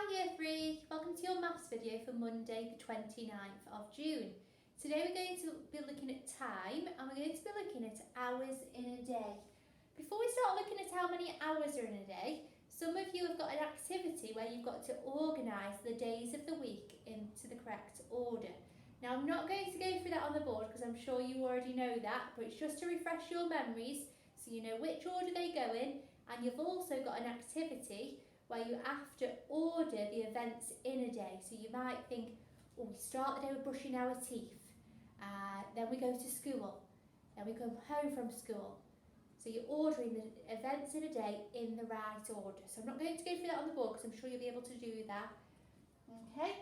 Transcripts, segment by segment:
Hi Year 3, welcome to your maths video for Monday the 29th of June. Today we're going to be looking at time and we're going to be looking at hours in a day. Before we start looking at how many hours are in a day, some of you have got an activity where you've got to organise the days of the week into the correct order. Now I'm not going to go through that on the board because I'm sure you already know that, but it's just to refresh your memories so you know which order they go in, and you've also got an activity where you have to order the events in a day. So you might think, oh, we start the day with brushing our teeth, then we go to school, then we come home from school. So you're ordering the events in a day in the right order. So I'm not going to go through that on the board because I'm sure you'll be able to do that. Okay,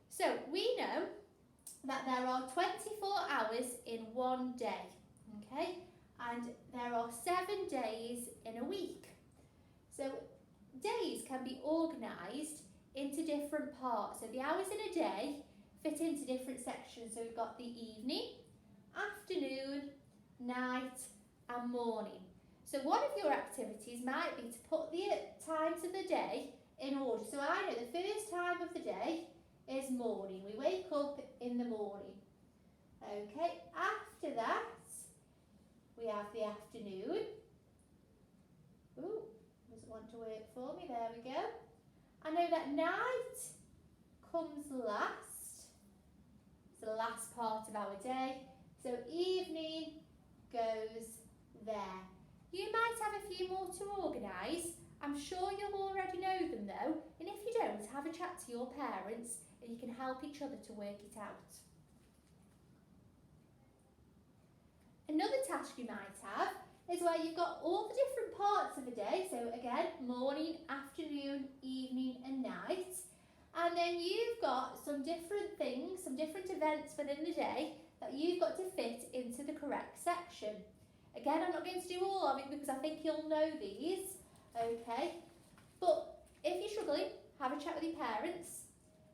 so we know that there are 24 hours in one day, okay? And there are 7 days in a week. So days can be organised into different parts. So the hours in a day fit into different sections. So we've got the evening, afternoon, night and morning. So one of your activities might be to put the times of the day in order. So I know the first time of the day is morning. We wake up in the morning. Okay, after that we have the afternoon. Ooh, doesn't want to work for me, there we go. I know that night comes last. It's the last part of our day. So evening goes there. You might have a few more to organise. I'm sure you'll already know them though. And if you don't, have a chat to your parents and you can help each other to work it out. Another task you might have is where you've got all the different parts of the day. So again, morning, afternoon, evening and night. And then you've got some different things, some different events within the day that you've got to fit into the correct section. Again, I'm not going to do all of it because I think you'll know these, okay? But if you're struggling, have a chat with your parents.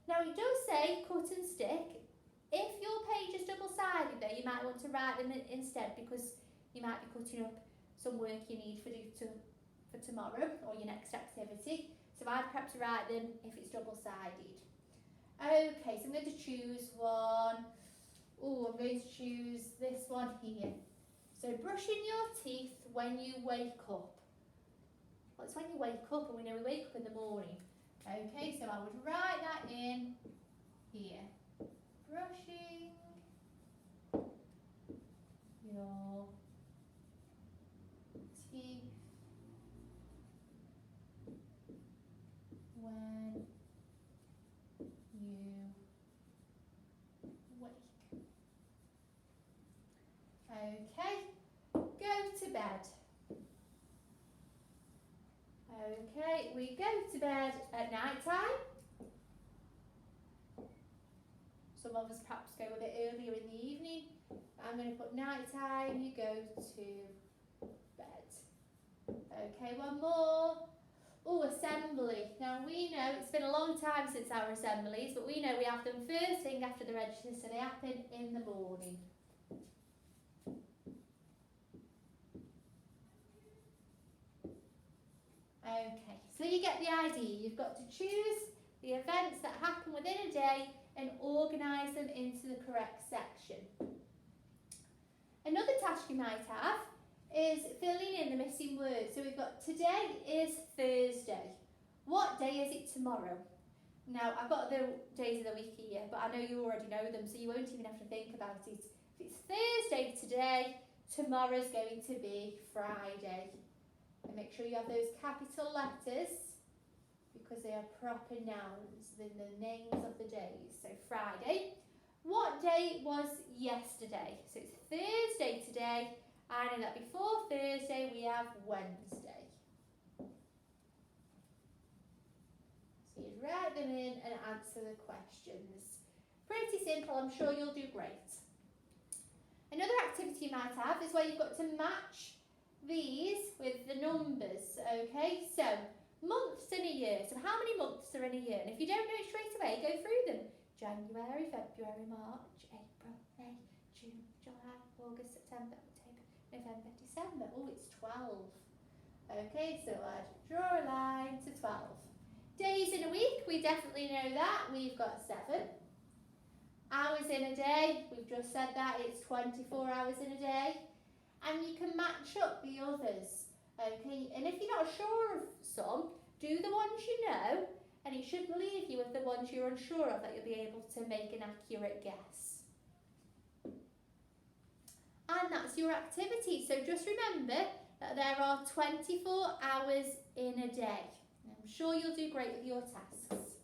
Now it does say cut and stick. If your page is double-sided though, you might want to write them instead because you might be cutting up some work you need for tomorrow or your next activity. So I'd perhaps write them if it's double-sided. Okay, so I'm going to choose one. Oh, I'm going to choose this one here. So brushing your teeth when you wake up. Well, it's when you wake up, and we know we wake up in the morning. Okay, so I would write that in here. Brushing your teeth when you wake. Okay, go to bed. Okay, we go to bed at night time. Some of us perhaps go a bit earlier in the evening. I'm going to put night time, you go to bed. Okay, one more. Oh, assembly. Now we know it's been a long time since our assemblies, but we know we have them first thing after the register, so they happen in the morning. Okay, so you get the idea. You've got to choose the events that happen within a day and organise them into the correct section. Another task you might have is filling in the missing words. So we've got today is Thursday. What day is it tomorrow? Now I've got the days of the week here, but I know you already know them, so you won't even have to think about it. If it's Thursday today, tomorrow's going to be Friday. And make sure you have those capital letters because they are proper nouns, the names of the days. So Friday. What day was yesterday? So it's Thursday today. I know that before Thursday we have Wednesday. So you write them in and answer the questions. Pretty simple, I'm sure you'll do great. Another activity you might have is where you've got to match these with the numbers, okay? So, months in a year. So how many months are in a year? And if you don't know it straight away, go through them. January, February, March, April, May, June, July, August, September, October, November, December. Oh, it's 12. Okay, so I'd draw a line to 12. Days in a week, we definitely know that. We've got 7. Hours in a day, we've just said that, it's 24 hours in a day. And you can match up the others. Okay, and if you're not sure of some, do the ones you know, and it should leave you with the ones you're unsure of, that you'll be able to make an accurate guess. And that's your activity. So just remember that there are 24 hours in a day. I'm sure you'll do great with your tasks.